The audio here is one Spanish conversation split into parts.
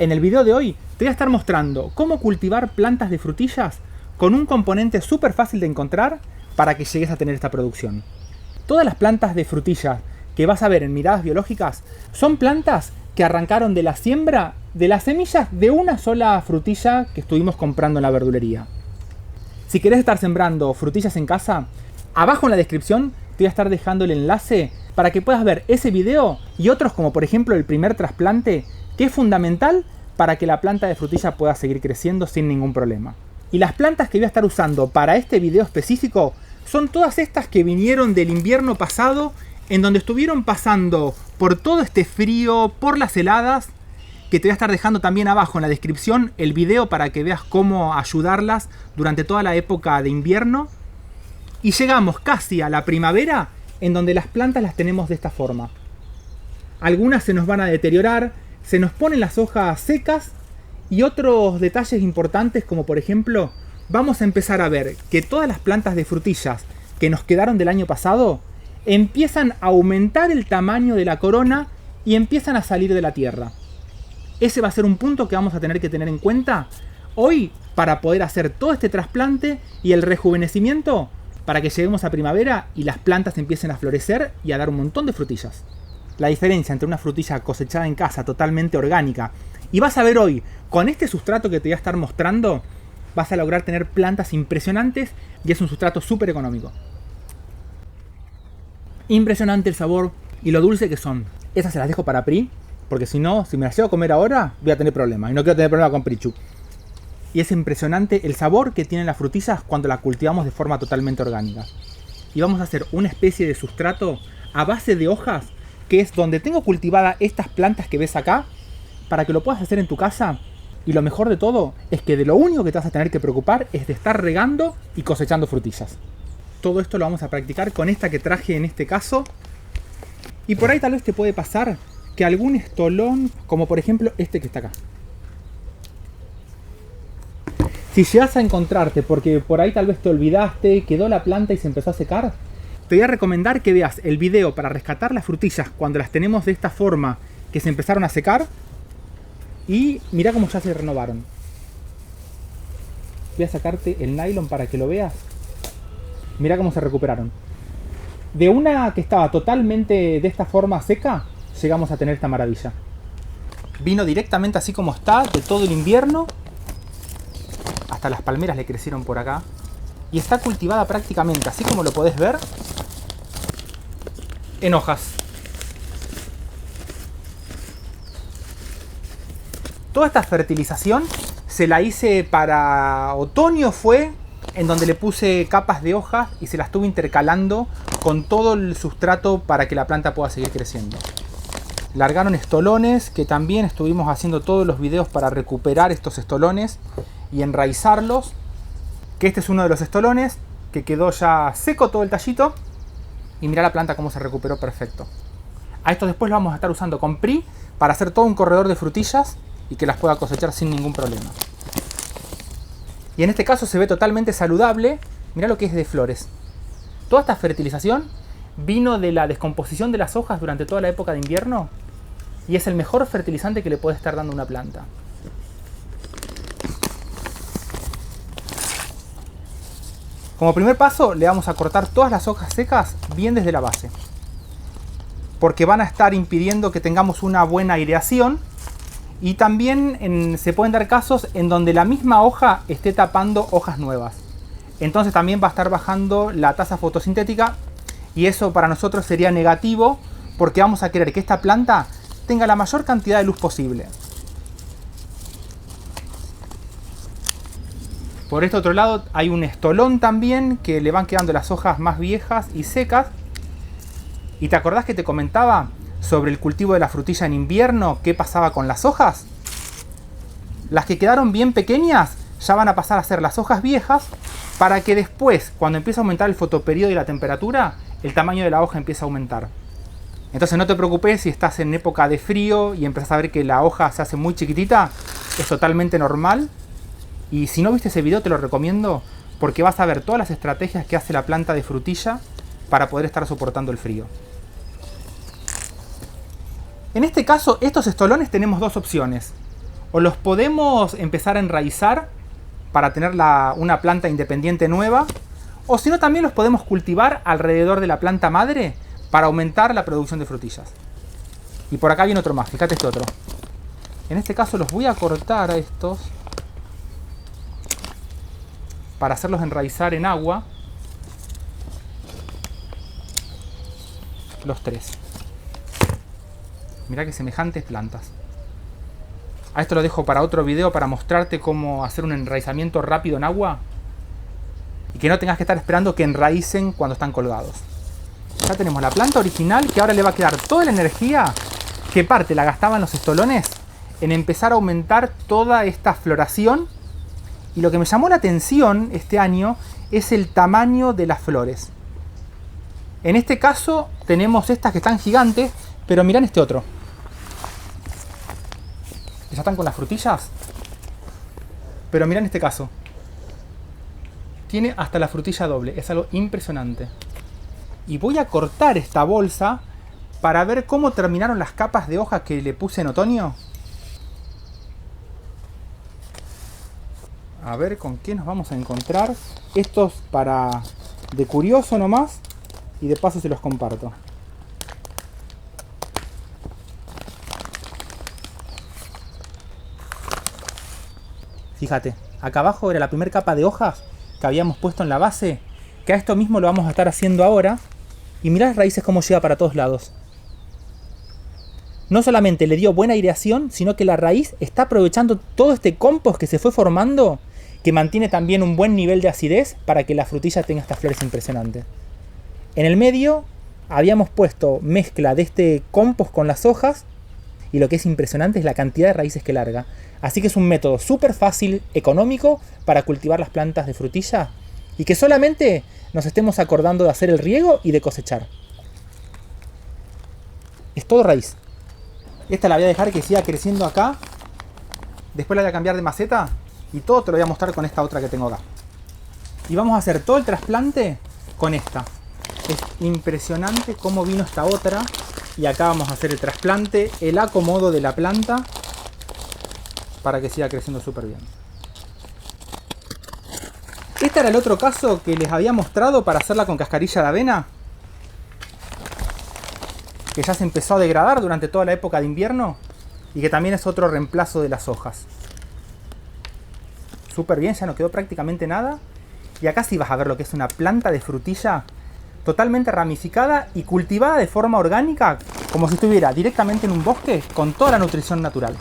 En el video de hoy te voy a estar mostrando cómo cultivar plantas de frutillas con un componente súper fácil de encontrar para que llegues a tener esta producción. Todas las plantas de frutillas que vas a ver en Miradas Biológicas son plantas que arrancaron de la siembra de las semillas de una sola frutilla que estuvimos comprando en la verdulería. Si querés estar sembrando frutillas en casa, abajo en la descripción te voy a estar dejando el enlace para que puedas ver ese video y otros, como por ejemplo el primer trasplante, que es fundamental para que la planta de frutilla pueda seguir creciendo sin ningún problema. Y las plantas que voy a estar usando para este video específico son todas estas que vinieron del invierno pasado, en donde estuvieron pasando por todo este frío, por las heladas, que te voy a estar dejando también abajo en la descripción el video para que veas cómo ayudarlas durante toda la época de invierno. Y llegamos casi a la primavera, en donde las plantas las tenemos de esta forma. Algunas se nos van a deteriorar, se nos ponen las hojas secas, y otros detalles importantes, como por ejemplo, vamos a empezar a ver que todas las plantas de frutillas que nos quedaron del año pasado empiezan a aumentar el tamaño de la corona y empiezan a salir de la tierra. Ese va a ser un punto que vamos a tener que tener en cuenta hoy para poder hacer todo este trasplante y el rejuvenecimiento para que lleguemos a primavera y las plantas empiecen a florecer y a dar un montón de frutillas. La diferencia entre una frutilla cosechada en casa totalmente orgánica y vas a ver hoy, con este sustrato que te voy a estar mostrando, vas a lograr tener plantas impresionantes y es un sustrato súper económico. Impresionante el sabor y lo dulce que son. Esas se las dejo para Pri, porque si no, si me las llevo a comer ahora, voy a tener problemas. Y no quiero tener problemas con Prichu. Y es impresionante el sabor que tienen las frutillas cuando las cultivamos de forma totalmente orgánica. Y vamos a hacer una especie de sustrato a base de hojas, que es donde tengo cultivadas estas plantas que ves acá, para que lo puedas hacer en tu casa. Y lo mejor de todo es que de lo único que te vas a tener que preocupar es de estar regando y cosechando frutillas. Todo esto lo vamos a practicar con esta que traje en este caso. Y por ahí tal vez te puede pasar que algún estolón, como por ejemplo este que está acá, si llegas a encontrarte porque por ahí tal vez te olvidaste, quedó la planta y se empezó a secar, te voy a recomendar que veas el video para rescatar las frutillas cuando las tenemos de esta forma que se empezaron a secar. Y mira cómo ya se renovaron. Voy a sacarte el nylon para que lo veas. Mira cómo se recuperaron. De una que estaba totalmente de esta forma seca, llegamos a tener esta maravilla. Vino directamente así como está, de todo el invierno. Hasta las palmeras le crecieron por acá. Y está cultivada prácticamente, así como lo podés ver, en hojas. Toda esta fertilización se la hice para otoño, fue en donde le puse capas de hojas y se las estuve intercalando con todo el sustrato para que la planta pueda seguir creciendo. Largaron estolones, que también estuvimos haciendo todos los videos para recuperar estos estolones y enraizarlos. Que este es uno de los estolones que quedó ya seco todo el tallito. Y mirá la planta cómo se recuperó perfecto. A estos después lo vamos a estar usando con Pri para hacer todo un corredor de frutillas y que las pueda cosechar sin ningún problema. Y en este caso se ve totalmente saludable. Mirá lo que es de flores. Toda esta fertilización vino de la descomposición de las hojas durante toda la época de invierno y es el mejor fertilizante que le puede estar dando una planta. Como primer paso le vamos a cortar todas las hojas secas bien desde la base, porque van a estar impidiendo que tengamos una buena aireación. Y también se pueden dar casos en donde la misma hoja esté tapando hojas nuevas. Entonces también va a estar bajando la tasa fotosintética y eso para nosotros sería negativo porque vamos a querer que esta planta tenga la mayor cantidad de luz posible. Por este otro lado hay un estolón también que le van quedando las hojas más viejas y secas. ¿Y te acordás que te comentaba sobre el cultivo de la frutilla en invierno? ¿Qué pasaba con las hojas? Las que quedaron bien pequeñas ya van a pasar a ser las hojas viejas para que después, cuando empiece a aumentar el fotoperiodo y la temperatura, el tamaño de la hoja empieza a aumentar. Entonces no te preocupes si estás en época de frío y empiezas a ver que la hoja se hace muy chiquitita, es totalmente normal. Y si no viste ese video te lo recomiendo porque vas a ver todas las estrategias que hace la planta de frutilla para poder estar soportando el frío. En este caso, estos estolones tenemos dos opciones. O los podemos empezar a enraizar para tener una planta independiente nueva. O si no, también los podemos cultivar alrededor de la planta madre para aumentar la producción de frutillas. Y por acá viene otro más, fíjate este otro. En este caso los voy a cortar a estos para hacerlos enraizar en agua. Los tres. Mirá que semejantes plantas. A esto lo dejo para otro video para mostrarte cómo hacer un enraizamiento rápido en agua. Y que no tengas que estar esperando que enraicen cuando están colgados. Ya tenemos la planta original que ahora le va a quedar toda la energía que parte la gastaban los estolones en empezar a aumentar toda esta floración. Y lo que me llamó la atención este año es el tamaño de las flores. En este caso tenemos estas que están gigantes, pero mirá este otro. Ya están con las frutillas. Pero mirá en este caso. Tiene hasta la frutilla doble. Es algo impresionante. Y voy a cortar esta bolsa para ver cómo terminaron las capas de hoja que le puse en otoño. A ver con qué nos vamos a encontrar. Estos para de curioso nomás. Y de paso se los comparto. Fíjate, acá abajo era la primera capa de hojas que habíamos puesto en la base. Que a esto mismo lo vamos a estar haciendo ahora. Y mirá las raíces cómo llega para todos lados. No solamente le dio buena aireación, sino que la raíz está aprovechando todo este compost que se fue formando, que mantiene también un buen nivel de acidez para que la frutilla tenga estas flores impresionantes. En el medio habíamos puesto mezcla de este compost con las hojas y lo que es impresionante es la cantidad de raíces que larga. Así que es un método súper fácil, económico para cultivar las plantas de frutilla y que solamente nos estemos acordando de hacer el riego y de cosechar. Es todo raíz. Esta la voy a dejar que siga creciendo acá. Después la voy a cambiar de maceta y todo te lo voy a mostrar con esta otra que tengo acá. Y vamos a hacer todo el trasplante con esta. Es impresionante cómo vino esta otra. Y acá vamos a hacer el trasplante, el acomodo de la planta para que siga creciendo súper bien. Este era el otro caso que les había mostrado para hacerla con cascarilla de avena, que ya se empezó a degradar durante toda la época de invierno y que también es otro reemplazo de las hojas. Súper bien, ya no quedó prácticamente nada. Y acá sí vas a ver lo que es una planta de frutilla totalmente ramificada y cultivada de forma orgánica, como si estuviera directamente en un bosque con toda la nutrición natural.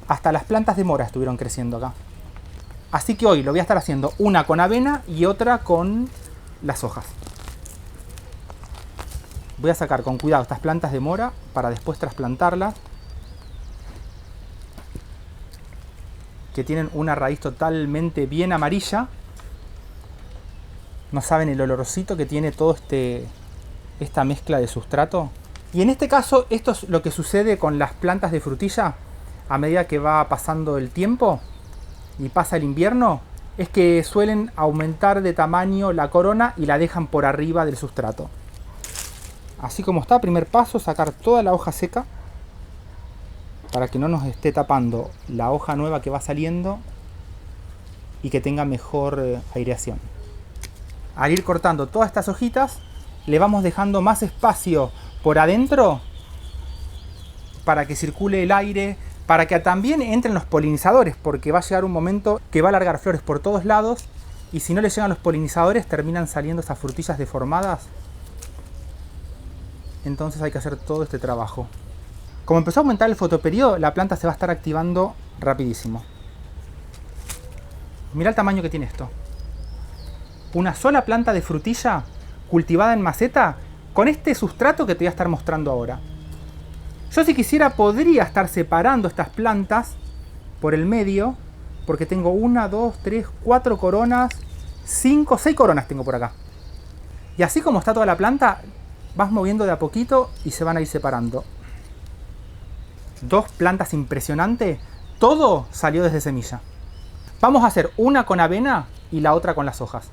Hasta las plantas de mora estuvieron creciendo acá. Así que hoy lo voy a estar haciendo una con avena y otra con las hojas. Voy a sacar con cuidado estas plantas de mora para después trasplantarlas, que tienen una raíz totalmente bien amarilla. No saben el olorcito que tiene todo esta mezcla de sustrato. Y en este caso, esto es lo que sucede con las plantas de frutilla a medida que va pasando el tiempo y pasa el invierno, es que suelen aumentar de tamaño la corona y la dejan por arriba del sustrato. Así como está, primer paso, sacar toda la hoja seca para que no nos esté tapando la hoja nueva que va saliendo y que tenga mejor aireación. Al ir cortando todas estas hojitas, le vamos dejando más espacio por adentro para que circule el aire, para que también entren los polinizadores, porque va a llegar un momento que va a largar flores por todos lados y si no le llegan los polinizadores terminan saliendo esas frutillas deformadas. Entonces hay que hacer todo este trabajo. Como empezó a aumentar el fotoperiodo, la planta se va a estar activando rapidísimo. Mirá el tamaño que tiene esto. Una sola planta de frutilla cultivada en maceta con este sustrato que te voy a estar mostrando ahora. Yo si quisiera podría estar separando estas plantas por el medio, porque tengo 1, 2, 3, 4 coronas, 5, 6 coronas tengo por acá. Y así como está toda la planta, vas moviendo de a poquito y se van a ir separando. 2 plantas impresionantes, todo salió desde semilla. Vamos a hacer una con avena y la otra con las hojas.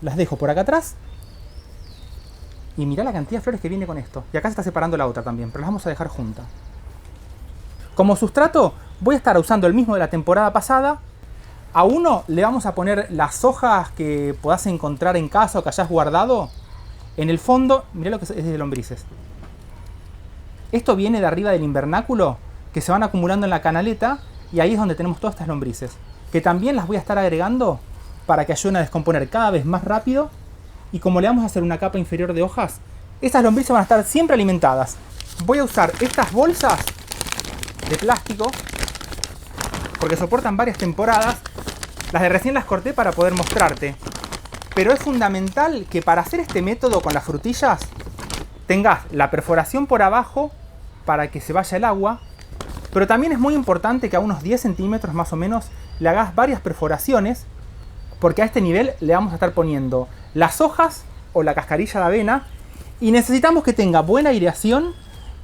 Las dejo por acá atrás. Y mirá la cantidad de flores que viene con esto. Y acá se está separando la otra también, pero las vamos a dejar juntas. Como sustrato voy a estar usando el mismo de la temporada pasada. A uno le vamos a poner las hojas que puedas encontrar en casa o que hayas guardado. En el fondo, mirá lo que es de lombrices. Esto viene de arriba del invernáculo, que se van acumulando en la canaleta, y ahí es donde tenemos todas estas lombrices, que también las voy a estar agregando para que ayuden a descomponer cada vez más rápido. Y como le vamos a hacer una capa inferior de hojas, estas lombrices van a estar siempre alimentadas. Voy a usar estas bolsas de plástico porque soportan varias temporadas. Las de recién las corté para poder mostrarte, pero es fundamental que para hacer este método con las frutillas tengas la perforación por abajo para que se vaya el agua, pero también es muy importante que a unos 10 centímetros más o menos le hagas varias perforaciones, porque a este nivel le vamos a estar poniendo las hojas o la cascarilla de avena, y necesitamos que tenga buena aireación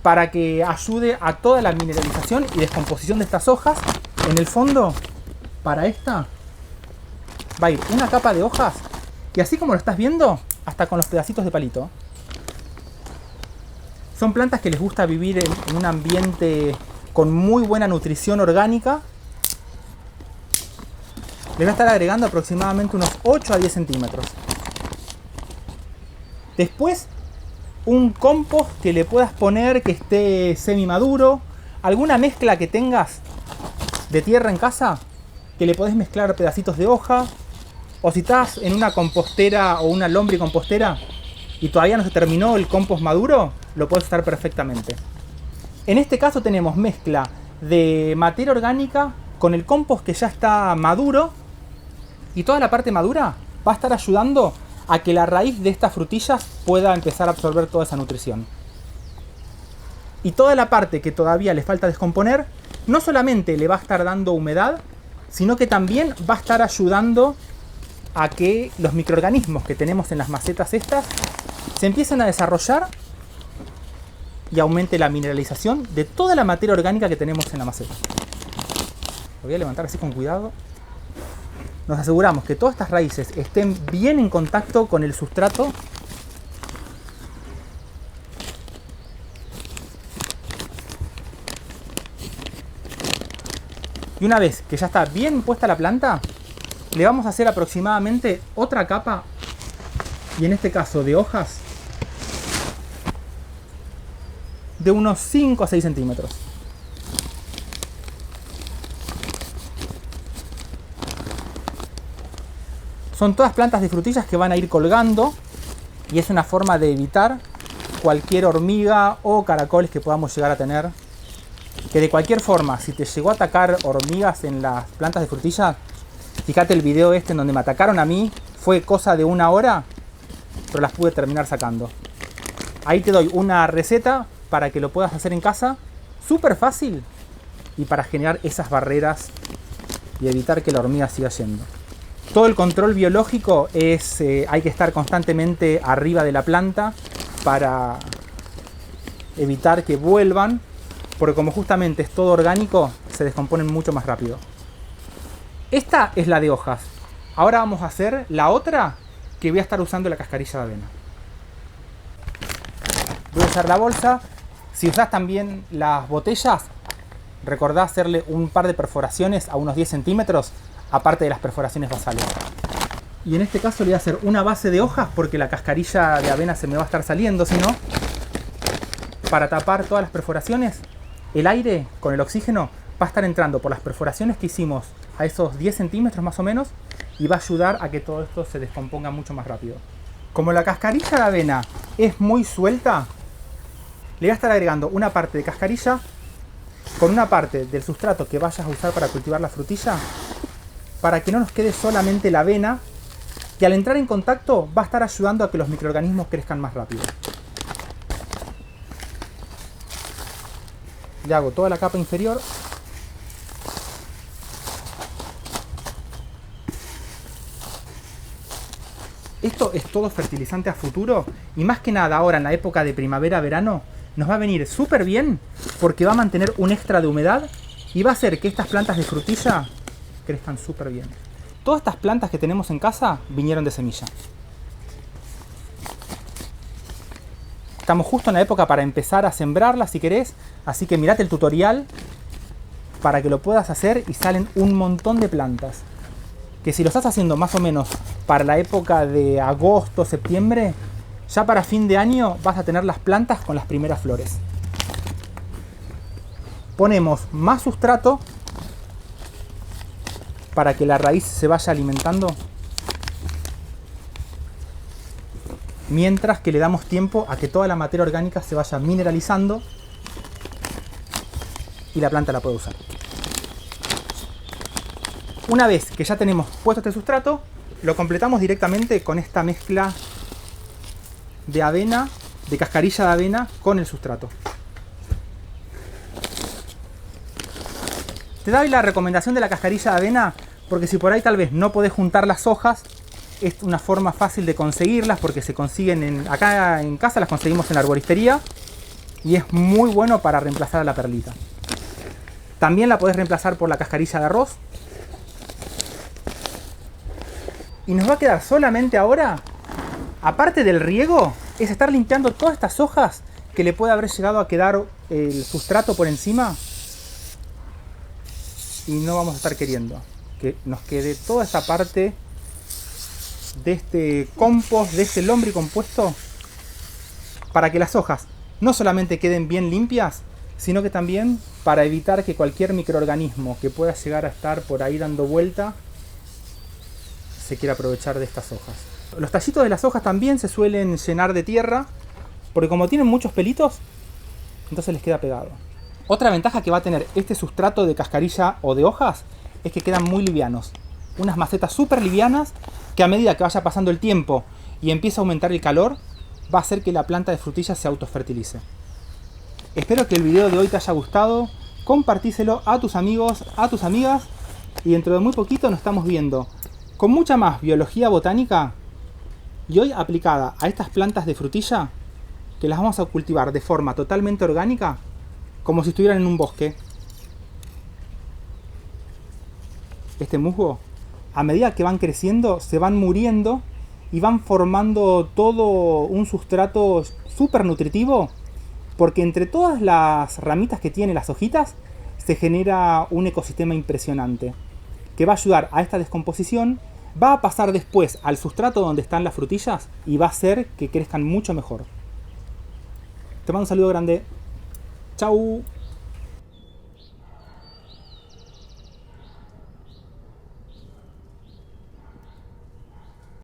para que ayude a toda la mineralización y descomposición de estas hojas. En el fondo, para esta va a ir una capa de hojas, y así como lo estás viendo, hasta con los pedacitos de palito. Son plantas que les gusta vivir en un ambiente con muy buena nutrición orgánica. Le voy a estar agregando aproximadamente unos 8 a 10 centímetros. Después, un compost que le puedas poner que esté semi maduro. Alguna mezcla que tengas de tierra en casa, que le podés mezclar pedacitos de hoja. O si estás en una compostera o una lombricompostera y todavía no se terminó el compost maduro, lo puedes usar perfectamente. En este caso tenemos mezcla de materia orgánica con el compost que ya está maduro, y toda la parte madura va a estar ayudando a que la raíz de estas frutillas pueda empezar a absorber toda esa nutrición. Y toda la parte que todavía le falta descomponer, no solamente le va a estar dando humedad, sino que también va a estar ayudando a que los microorganismos que tenemos en las macetas estas se empiecen a desarrollar y aumente la mineralización de toda la materia orgánica que tenemos en la maceta. Lo voy a levantar así con cuidado. Nos aseguramos que todas estas raíces estén bien en contacto con el sustrato. Y una vez que ya está bien puesta la planta, le vamos a hacer aproximadamente otra capa, y en este caso de hojas, de unos 5 a 6 centímetros. Son todas plantas de frutillas que van a ir colgando, y es una forma de evitar cualquier hormiga o caracoles que podamos llegar a tener. Que de cualquier forma, si te llegó a atacar hormigas en las plantas de frutillas, fíjate el video este en donde me atacaron a mí, fue cosa de 1 hora, pero las pude terminar sacando. Ahí te doy una receta para que lo puedas hacer en casa, súper fácil, y para generar esas barreras y evitar que la hormiga siga yendo. Todo el control biológico es, hay que estar constantemente arriba de la planta para evitar que vuelvan, porque como justamente es todo orgánico, se descomponen mucho más rápido. Esta es la de hojas. Ahora vamos a hacer la otra, que voy a estar usando la cascarilla de avena. Voy a usar la bolsa. Si usás también las botellas, recordá hacerle un par de perforaciones a unos 10 centímetros, aparte de las perforaciones basales. Y en este caso le voy a hacer una base de hojas, porque la cascarilla de avena se me va a estar saliendo, si no. Para tapar todas las perforaciones, el aire con el oxígeno va a estar entrando por las perforaciones que hicimos a esos 10 centímetros más o menos, y va a ayudar a que todo esto se descomponga mucho más rápido. Como la cascarilla de avena es muy suelta, le voy a estar agregando una parte de cascarilla con una parte del sustrato que vayas a usar para cultivar la frutilla, para que no nos quede solamente la avena, y al entrar en contacto va a estar ayudando a que los microorganismos crezcan más rápido. Le hago toda la capa inferior. Esto es todo fertilizante a futuro, y más que nada ahora en la época de primavera-verano nos va a venir súper bien, porque va a mantener un extra de humedad y va a hacer que estas plantas de frutilla crezcan súper bien. Todas estas plantas que tenemos en casa vinieron de semilla. Estamos justo en la época para empezar a sembrarlas si querés, así que mirate el tutorial para que lo puedas hacer y salen un montón de plantas. Que si lo estás haciendo más o menos para la época de agosto, septiembre, ya para fin de año vas a tener las plantas con las primeras flores. Ponemos más sustrato para que la raíz se vaya alimentando, mientras que le damos tiempo a que toda la materia orgánica se vaya mineralizando y la planta la puede usar. Una vez que ya tenemos puesto este sustrato, lo completamos directamente con esta mezcla de avena, de cascarilla de avena con el sustrato. Te doy la recomendación de la cascarilla de avena porque si por ahí tal vez no podés juntar las hojas, es una forma fácil de conseguirlas porque se consiguen acá en casa, las conseguimos en la arboristería y es muy bueno para reemplazar a la perlita. También la podés reemplazar por la cascarilla de arroz. Y nos va a quedar solamente ahora, aparte del riego, es estar limpiando todas estas hojas que le puede haber llegado a quedar el sustrato por encima. Y no vamos a estar queriendo que nos quede toda esta parte de este compost, de este lombricompuesto, para que las hojas no solamente queden bien limpias, sino que también para evitar que cualquier microorganismo que pueda llegar a estar por ahí dando vuelta se quiera aprovechar de estas hojas. Los tallitos de las hojas también se suelen llenar de tierra, porque como tienen muchos pelitos, entonces les queda pegado. Otra ventaja que va a tener este sustrato de cascarilla o de hojas es que quedan muy livianos. Unas macetas súper livianas que a medida que vaya pasando el tiempo y empieza a aumentar el calor, va a hacer que la planta de frutillas se autofertilice. Espero que el video de hoy te haya gustado. Compartíselo a tus amigos, a tus amigas y dentro de muy poquito nos estamos viendo con mucha más biología botánica y hoy aplicada a estas plantas de frutilla que las vamos a cultivar de forma totalmente orgánica, como si estuvieran en un bosque. Este musgo, a medida que van creciendo, se van muriendo y van formando todo un sustrato súper nutritivo, porque entre todas las ramitas que tiene las hojitas se genera un ecosistema impresionante que va a ayudar a esta descomposición, va a pasar después al sustrato donde están las frutillas y va a hacer que crezcan mucho mejor. Te mando un saludo grande. Chau.